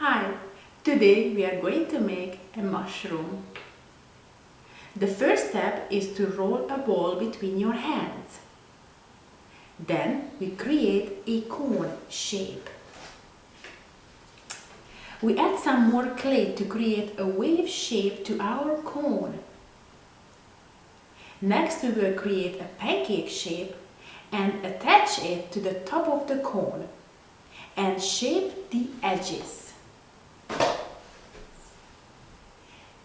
Hi, today we are going to make a mushroom. The first step is to roll a ball between your hands. Then we create a cone shape. We add some more clay to create a wave shape to our cone. Next we will create a pancake shape and attach it to the top of the cone and shape the edges.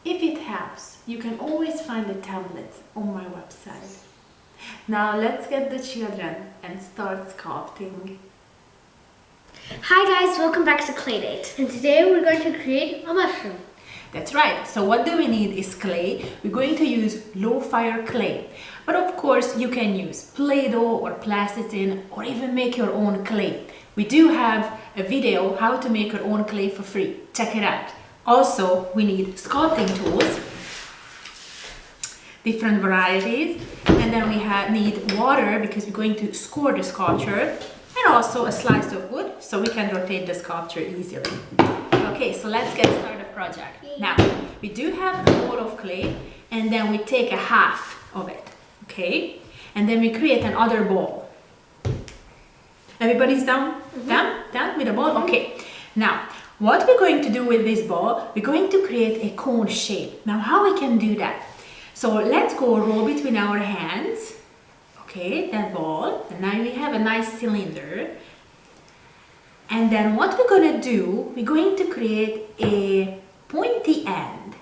If it helps, you can always find the templates on my website. Now let's get the children and start sculpting. Hi guys, welcome back to Claydate, and today we're going to create a mushroom. That's right, so what do we need is clay. We're going to use low fire clay, but of course you can use Play-Doh or plasticine or even make your own clay. We do have a video how to make your own clay for free, check it out. Also we need sculpting tools, different varieties, and then we need water because we're going to score the sculpture, and also a slice of wood so we can rotate the sculpture easily. Okay, so let's get started project. Now, we do have a ball of clay and then we take a half of it, okay? And then we create another ball. Everybody's done? Done with the ball? Okay. Now, what we're going to do with this ball, we're going to create a cone shape. Now, how we can do that? So let's go roll between our hands. Okay, that ball, and now we have a nice cylinder. And then what we're going to do, we're going to create a pointy end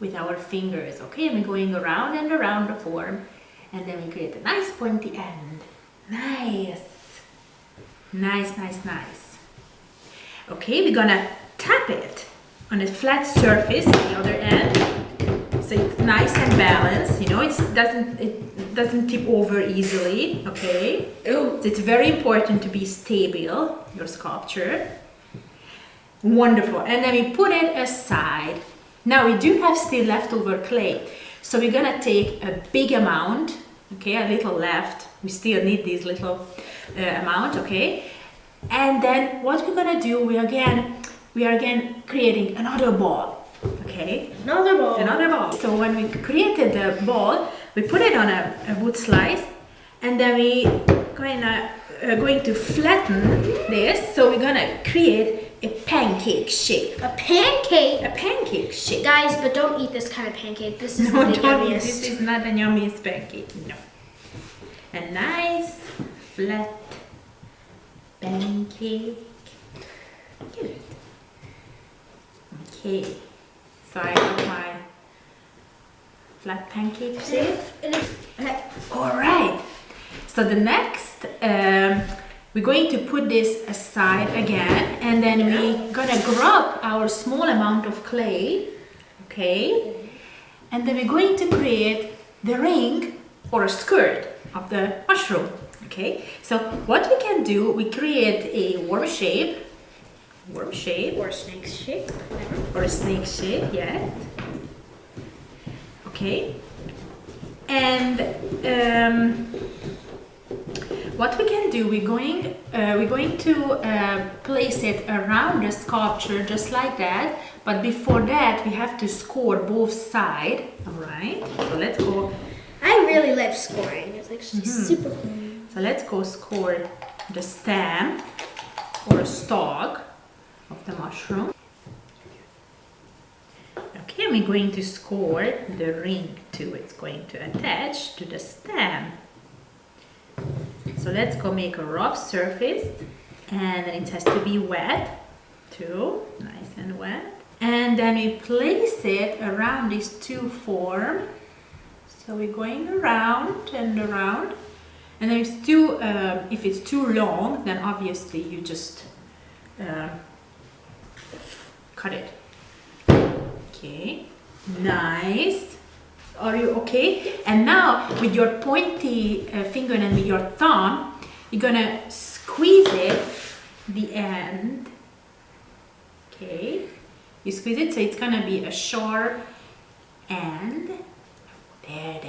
with our fingers, okay? And we're going around and around the form, and then we create a nice pointy end. Nice. Nice, nice, nice. Okay, we're gonna tap it on a flat surface, the other end, so it's nice and balanced, you know, it doesn't tip over easily, okay? It's very important to be stable, your sculpture. Wonderful, and then we put it aside. Now we do have still leftover clay, so we're gonna take a big amount, okay, a little left. We still need this little amount, okay? And then what we're gonna do, we are again creating another ball, okay? Another ball. So when we created the ball, we put it on a wood slice, and then we going to flatten this. So we're gonna create a pancake shape. A pancake? A pancake shape. Guys, but don't eat this kind of pancake. This is No, the don't eat. yummiest. This is not the yummiest pancake. No. A nice flat pancake. Good. Okay. So I have my flat pancake shape. All right. So the next, we're going to put this aside again, and then we're gonna grab our small amount of clay, okay? And then we're going to create the ring or a skirt of the mushroom, okay? So what we can do, we create a worm shape, Or a snake shape. or a snake shape, yes. Okay. And what we can do, we're going to place it around the sculpture just like that. But before that, we have to score both sides. All right. So let's go. I really love scoring. It's actually super cool. So let's go score the stem or stalk of the mushroom. Okay, we're going to score the ring too. It's going to attach to the stem. So let's go make a rough surface, and then it has to be wet too, nice and wet. And then we place it around these two forms. So we're going around and around. And then if it's too long, then obviously you just cut it. Okay, nice. Are you okay? And now with your pointy finger and with your thumb, you're gonna squeeze it, the end. Okay, you squeeze it so it's gonna be a sharp end. There.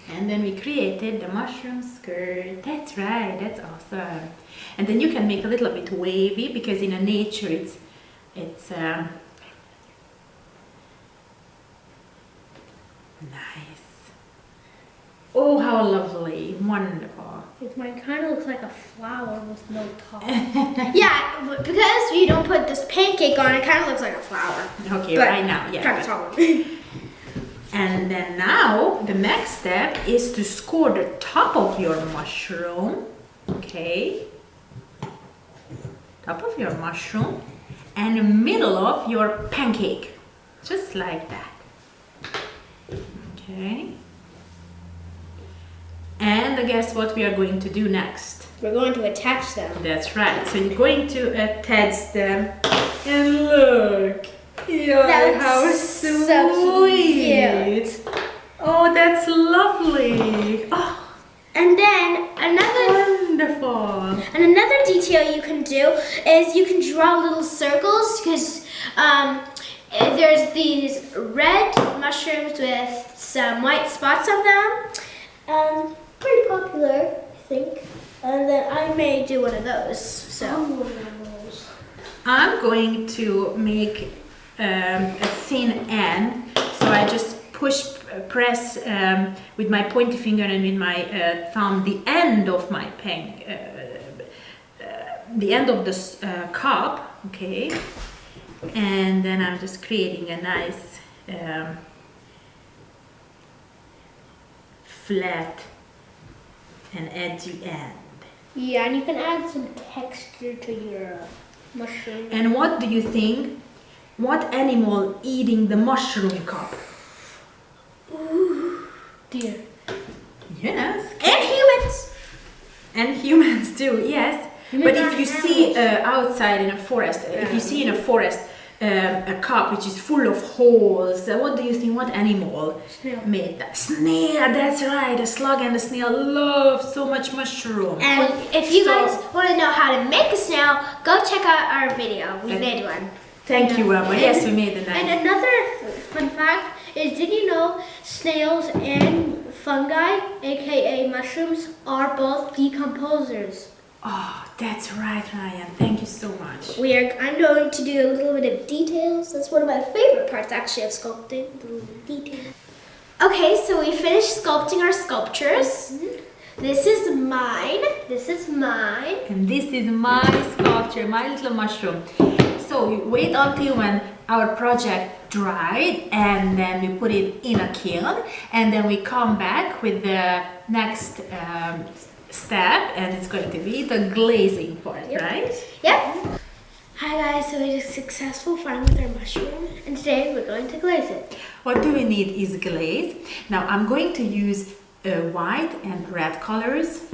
And And then we created the mushroom skirt. That's right, that's awesome. And then you can make a little bit wavy because in a nature it's nice. Oh, how lovely, wonderful. Mine kind of looks like a flower with no top. Yeah, but because you don't put this pancake on, it kind of looks like a flower. Okay, but right now, yeah. Kind of taller. And then now the next step is to score the top of your mushroom. Okay, top of your mushroom and the middle of your pancake, just like that. Okay. And guess what we are going to do next? We're going to attach them. That's right. So you're going to attach them. And look. Yeah, how sweet. So cute. Oh, that's lovely. Oh, and then wonderful. And another detail you can do is you can draw little circles because there's these red mushrooms with some white spots on them. Pretty popular, I think. And then I may do one of those. So I'm going to make a thin end. So I just press with my pointy finger and with my thumb the end of my pen, the end of this cup. Okay, and then I'm just creating a nice flat and edgy end. yeah, and you can add some texture to your mushroom. And what do you think? What animal eating the mushroom cup? Ooh, deer. Yes. And humans. And humans too, yes. Humans but are if you see outside in a forest, if you see in a forest a cup which is full of holes, what do you think? What animal made that? Snail, that's right. The slug and the snail love so much mushroom. And if you guys want to know how to make a snail, go check out our video. We made one. Thank you, Emma. Yes, we made a nice. And another fun fact is, did you know snails and fungi, aka mushrooms, are both decomposers? Oh, that's right, Ryan. Thank you so much. I'm going to do a little bit of details. That's one of my favorite parts, actually, of sculpting. The details. Okay, so we finished sculpting our sculptures. This is mine. This is mine. And this is my sculpture, my little mushroom. So we wait until when our project dried, and then we put it in a kiln, and then we come back with the next step, and it's going to be the glazing part, right? Yep. Hi guys, so we did a successful farm with our mushroom, and today we're going to glaze it. What do we need is glaze. Now I'm going to use white and red colors.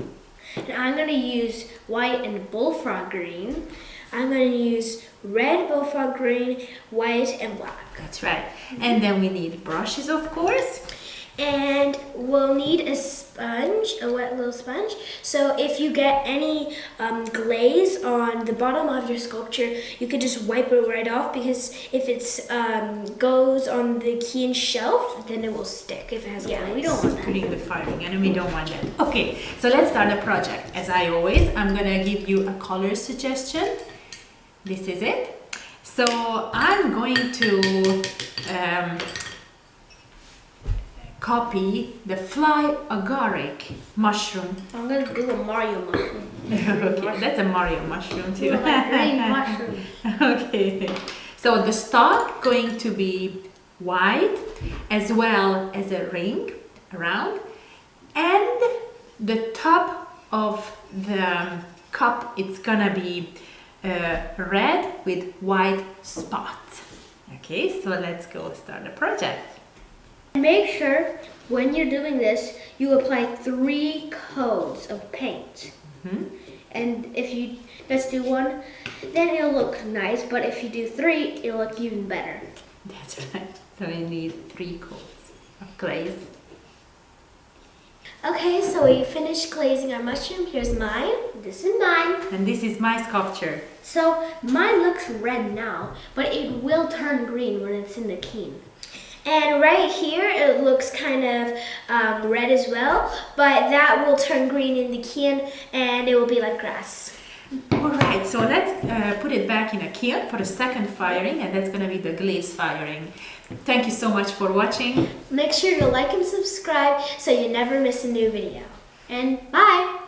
And I'm going to use white and bullfrog green. I'm going to use red, bullfrog green, white, and black. That's right. And then we need brushes, of course. And we'll need a sponge, a wet little sponge. So if you get any glaze on the bottom of your sculpture, you could just wipe it right off, because if it goes on the key shelf, then it will stick if it has glaze. We don't want that. Pretty good firing, and we don't want that. Okay, so let's start the project. As I always, I'm gonna give you a color suggestion. This is it. So I'm going to copy the fly agaric mushroom. I'm going to do a Mario mushroom. Okay, that's a Mario mushroom too. Green mushroom. Okay, so the stalk going to be white, as well as a ring around, and the top of the cup, it's gonna be red with white spots. Okay, so let's go start the project. Make sure when you're doing this, you apply 3 coats of paint. And if you just do 1, then it'll look nice, but if you do 3, it'll look even better. That's right. So we need 3 coats of glaze. Okay, so we finished glazing our mushroom. Here's mine. This is mine. And this is my sculpture. So mine looks red now, but it will turn green when it's in the kiln. And right here, it looks kind of red as well, but that will turn green in the kiln and it will be like grass. Alright, so let's put it back in a kiln for the second firing, and that's gonna be the glaze firing. Thank you so much for watching. Make sure to like and subscribe so you never miss a new video. And bye!